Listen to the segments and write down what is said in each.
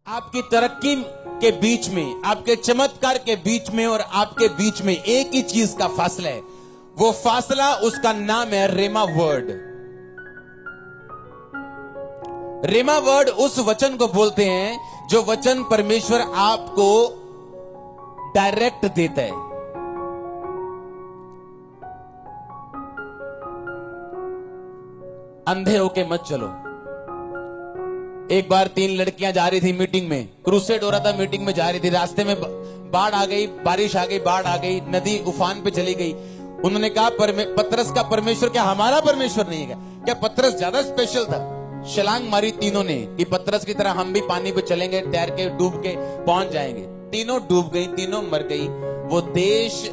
आपकी तरक्की के बीच में, आपके चमत्कार के बीच में और आपके बीच में एक ही चीज का फासला है। वो फासला, उसका नाम है रेमा वर्ड। रेमा वर्ड उस वचन को बोलते हैं जो वचन परमेश्वर आपको डायरेक्ट देता है। अंधे होके मत चलो। एक बार 3 लड़कियां जा रही थी मीटिंग में, क्रूसेड हो रहा था, मीटिंग में जा रही थी, रास्ते में बाढ़ आ गई, बारिश आ गई, बाढ़ आ गई, नदी उफान पे चली गई। उन्होंने कहा पतरस का परमेश्वर क्या हमारा परमेश्वर नहीं है क्या? पतरस ज्यादा स्पेशल था? छलांग मारी तीनों ने कि पतरस की तरह हम भी पानी पे चलेंगे, तैर के डूब के पहुंच जाएंगे। तीनों डूब गई, तीनों मर गई। वो देश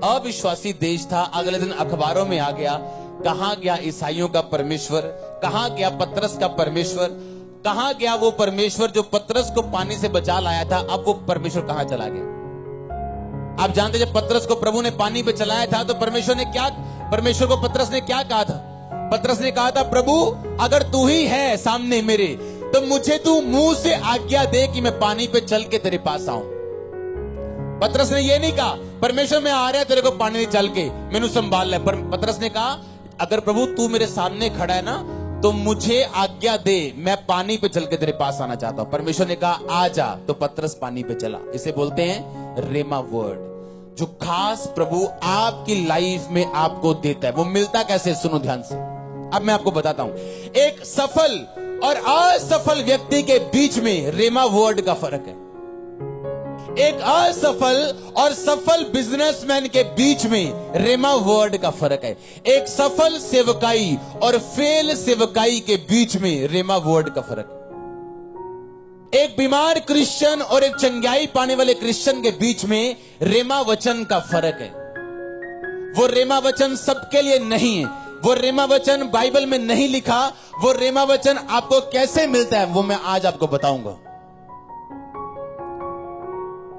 अविश्वासी देश था। अगले दिन अखबारों में आ गया, कहां गया ईसाइयों का परमेश्वर, कहां गया पतरस का परमेश्वर, कहां गया वो परमेश्वर जो पतरस को पानी से बचा लाया था? अब वो परमेश्वर कहां चला गया? आप जानते, जब पतरस को प्रभु ने पानी पे चलाया था तो परमेश्वर को पतरस ने क्या कहा था? पतरस ने कहा था, प्रभु अगर तू ही है सामने मेरे, तो मुझे तू मुंह से आज्ञा दे कि मैं पानी पे चल के तेरे पास आऊं। पतरस ने ये नहीं कहा, परमेश्वर में आ रहा है तेरे को पानी में चल के, मैंने संभाल लिया। पतरस ने कहा, अगर प्रभु तू मेरे सामने खड़ा है ना, तो मुझे आज्ञा दे, मैं पानी पे चल के तेरे पास आना चाहता हूं। परमेश्वर ने कहा आ जा, तो पतरस पानी पे चला। इसे बोलते हैं रेमा वर्ड, जो खास प्रभु आपकी लाइफ में आपको देता है। वो मिलता कैसे? सुनो ध्यान से, अब मैं आपको बताता हूं। एक सफल और असफल व्यक्ति के बीच में रेमा वर्ड का फर्क है। एक असफल और सफल बिजनेसमैन के बीच में रेमा वर्ड का फर्क है। एक सफल सेवकाई और फेल सेवकाई के बीच में रेमा वर्ड का फर्क है। एक बीमार क्रिश्चियन और एक चंगाई पाने वाले क्रिश्चियन के बीच में रेमा वचन का फर्क है। वो रेमा वचन सबके लिए नहीं है। वो रेमा वचन बाइबल में नहीं लिखा। वो रेमा वचन आपको कैसे मिलता है वो मैं आज आपको बताऊंगा।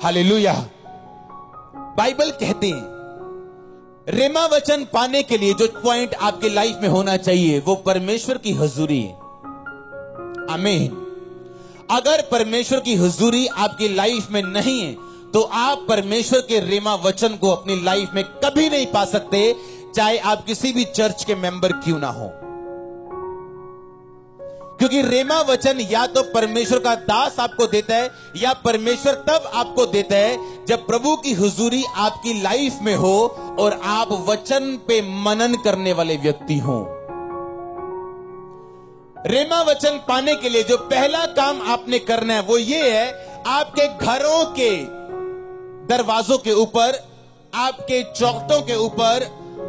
हालेलुया। बाइबल कहते हैं रेमा वचन पाने के लिए जो पॉइंट आपकी लाइफ में होना चाहिए वो परमेश्वर की हुजूरी है। आमीन। अगर परमेश्वर की हुजूरी आपकी लाइफ में नहीं है तो आप परमेश्वर के रेमा वचन को अपनी लाइफ में कभी नहीं पा सकते, चाहे आप किसी भी चर्च के मेंबर क्यों ना हो। क्योंकि रेमा वचन या तो परमेश्वर का दास आपको देता है, या परमेश्वर तब आपको देता है जब प्रभु की हुजूरी आपकी लाइफ में हो और आप वचन पे मनन करने वाले व्यक्ति हो। रेमा वचन पाने के लिए जो पहला काम आपने करना है वो ये है, आपके घरों के दरवाजों के ऊपर, आपके चौखटों के ऊपर,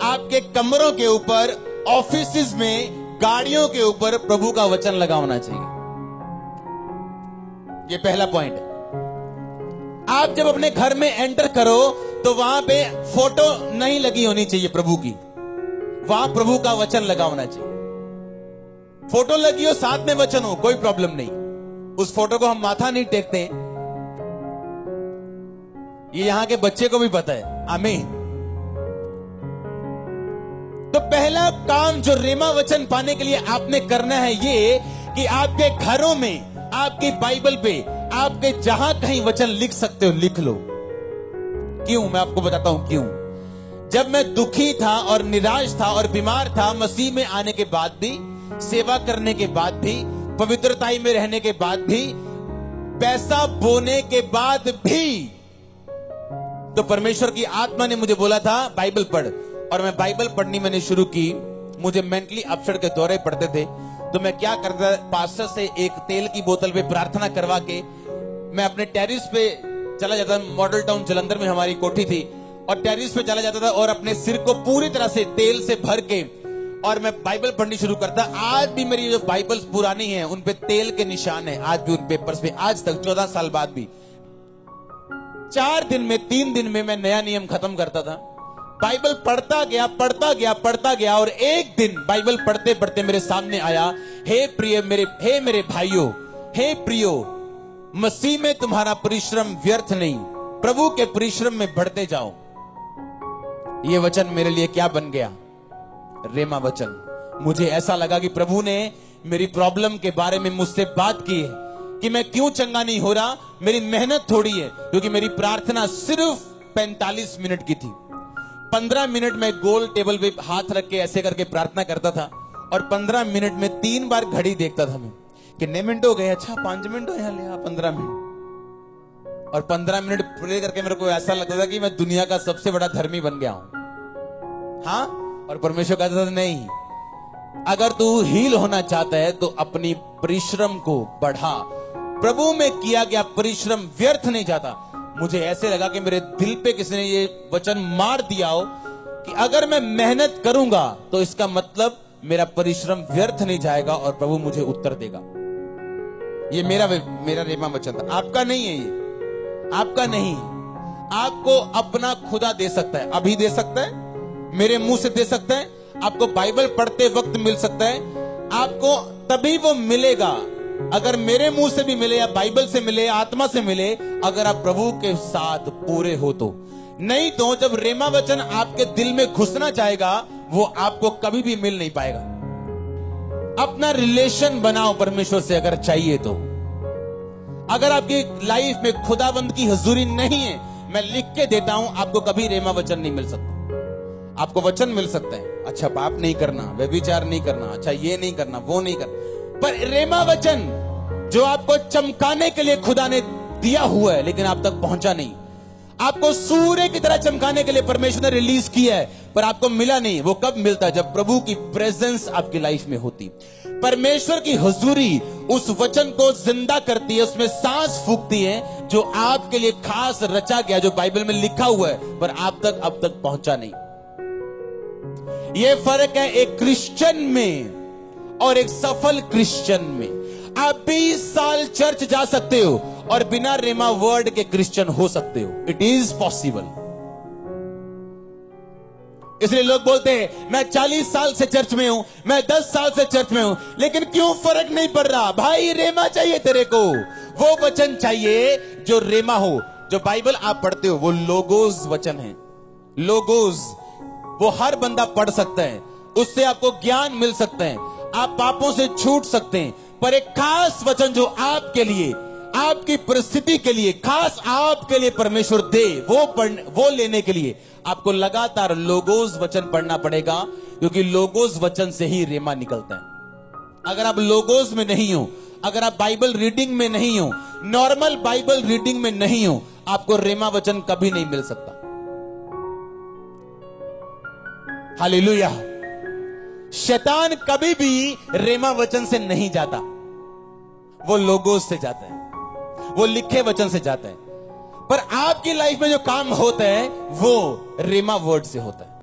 आपके कमरों के ऊपर, ऑफिसेज में, गाड़ियों के ऊपर प्रभु का वचन लगा होना चाहिए। ये पहला पॉइंट है। आप जब अपने घर में एंटर करो तो वहां पे फोटो नहीं लगी होनी चाहिए प्रभु की, वहां प्रभु का वचन लगा होना चाहिए। फोटो लगी हो साथ में वचन हो, कोई प्रॉब्लम नहीं। उस फोटो को हम माथा नहीं टेकते, ये यहां के बच्चे को भी पता है। आमीन। तो पहला काम जो रेमा वचन पाने के लिए आपने करना है ये कि आपके घरों में, आपकी बाइबल पे, आपके जहां कहीं वचन लिख सकते हो लिख लो। क्यों? मैं आपको बताता हूं क्यों। जब मैं दुखी था और निराश था और बीमार था, मसीह में आने के बाद भी, सेवा करने के बाद भी, पवित्रताई में रहने के बाद भी, पैसा बोने के बाद भी, तो परमेश्वर की आत्मा ने मुझे बोला था बाइबल पढ़, और मैं बाइबल पढ़नी मैंने शुरू की। मुझे मेंटली अपसेट के दौरे पड़ते थे, तो मैं क्या करता, पास्टर से एक तेल की बोतल पे प्रार्थना करवा के मैं अपने टेरिस पे चला जाता। मॉडल टाउन जलंधर में हमारी कोठी थी, और टेरिस पे चला जाता था और अपने सिर को पूरी तरह से तेल से भर के और मैं बाइबल पढ़नी शुरू करता। आज भी मेरी जो बाइबल्स पुरानी हैं उन पे तेल के निशान है, आज भी उन पेपर्स पे, आज तक 14 साल बाद भी। 4 दिन में, 3 दिन में मैं नया नियम खत्म करता था। बाइबल पढ़ता गया, और एक दिन बाइबल पढ़ते पढ़ते मेरे सामने आया, हे मेरे भाइयों, हे प्रियो, मसीह में तुम्हारा परिश्रम व्यर्थ नहीं, प्रभु के परिश्रम में बढ़ते जाओ। ये वचन मेरे लिए क्या बन गया? रेमा वचन। मुझे ऐसा लगा कि प्रभु ने मेरी प्रॉब्लम के बारे में मुझसे बात की है। कि मैं क्यों चंगा नहीं हो रहा, मेरी मेहनत थोड़ी है, क्योंकि मेरी प्रार्थना सिर्फ 45 मिनट की थी। 15 मिनट में गोल टेबल पे हाथ रख के ऐसे करके प्रार्थना करता था, और 15 मिनट में 3 बार घड़ी देखता था मैं, कितने मिनट हो गए, अच्छा 5 मिनट हो यहाँ ले 15 मिनट। और 15 मिनट प्रे करके मेरे को ऐसा लगता था कि मैं दुनिया का सबसे बड़ा धर्मी बन गया हूं। हाँ, और परमेश्वर कहता था नहीं, अगर तू हील होना चाहता है तो अपनी परिश्रम को बढ़ा। प्रभु में किया गया परिश्रम व्यर्थ नहीं जाता। मुझे ऐसे लगा कि मेरे दिल पे किसी ने ये वचन मार दिया हो कि अगर मैं मेहनत करूंगा तो इसका मतलब मेरा परिश्रम व्यर्थ नहीं जाएगा और प्रभु मुझे उत्तर देगा। ये मेरा रेमा वचन था, आपका नहीं है, ये आपका नहीं। आपको अपना खुदा दे सकता है, अभी दे सकता है, मेरे मुंह से दे सकता है, आपको बाइबल पढ़ते वक्त मिल सकता है। आपको तभी वो मिलेगा अगर मेरे मुंह से भी मिले, या बाइबल से मिले, आत्मा से मिले, अगर आप प्रभु के साथ पूरे हो तो। नहीं तो जब रेमा वचन आपके दिल में घुसना चाहेगा, वो आपको कभी भी मिल नहीं पाएगा। अपना रिलेशन बनाओ परमेश्वर से अगर चाहिए तो। अगर आपकी लाइफ में खुदावंद की हुजूरी नहीं है, मैं लिख के देता हूं, आपको कभी रेमा वचन नहीं मिल सकता। आपको वचन मिल सकता है, अच्छा पाप नहीं करना, व्यभिचार नहीं करना, अच्छा ये नहीं करना, वो नहीं करना, पर रेमा वचन जो आपको चमकाने के लिए खुदा ने दिया हुआ है, लेकिन आप तक पहुंचा नहीं। आपको सूर्य की तरह चमकाने के लिए परमेश्वर ने रिलीज किया है, पर आपको मिला नहीं। वो कब मिलता है? जब प्रभु की प्रेजेंस आपकी लाइफ में होती। परमेश्वर की हुजूरी उस वचन को जिंदा करती है, उसमें सांस फूंकती है, जो आपके लिए खास रचा गया, जो बाइबल में लिखा हुआ है, पर आप तक अब तक पहुंचा नहीं। यह फर्क है एक क्रिश्चियन में और एक सफल क्रिश्चियन में। आप 20 साल चर्च जा सकते हो और बिना रेमा वर्ड के क्रिश्चियन हो सकते हो। It is possible. इसलिए लोग बोलते हैं मैं 40 साल से चर्च में हूं, मैं 10 साल से चर्च में हूं, लेकिन क्यों फर्क नहीं पड़ रहा? भाई रेमा चाहिए तेरे को, वो वचन चाहिए जो रेमा हो। जो बाइबल आप पढ़ते हो वो लोगोस वचन है। लोगोस वो हर बंदा पढ़ सकता है, उससे आपको ज्ञान मिल सकता है, आप पापों से छूट सकते हैं। पर एक खास वचन जो आपके लिए, आपकी परिस्थिति के लिए, खास आपके लिए परमेश्वर दे, वो लेने के लिए आपको लगातार लोगोस वचन पढ़ना पड़ेगा, क्योंकि लोगोस वचन से ही रेमा निकलता है। अगर आप लोगोस में नहीं हो, अगर आप बाइबल रीडिंग में नहीं हो, नॉर्मल बाइबल रीडिंग में नहीं हो, आपको रेमा वचन कभी नहीं मिल सकता। हालेलुया। शैतान कभी भी रेमा वचन से नहीं जाता, वो लोगोस से जाता है, वो लिखे वचन से जाता है। पर आपकी लाइफ में जो काम होता है वो रेमा वर्ड से होता है।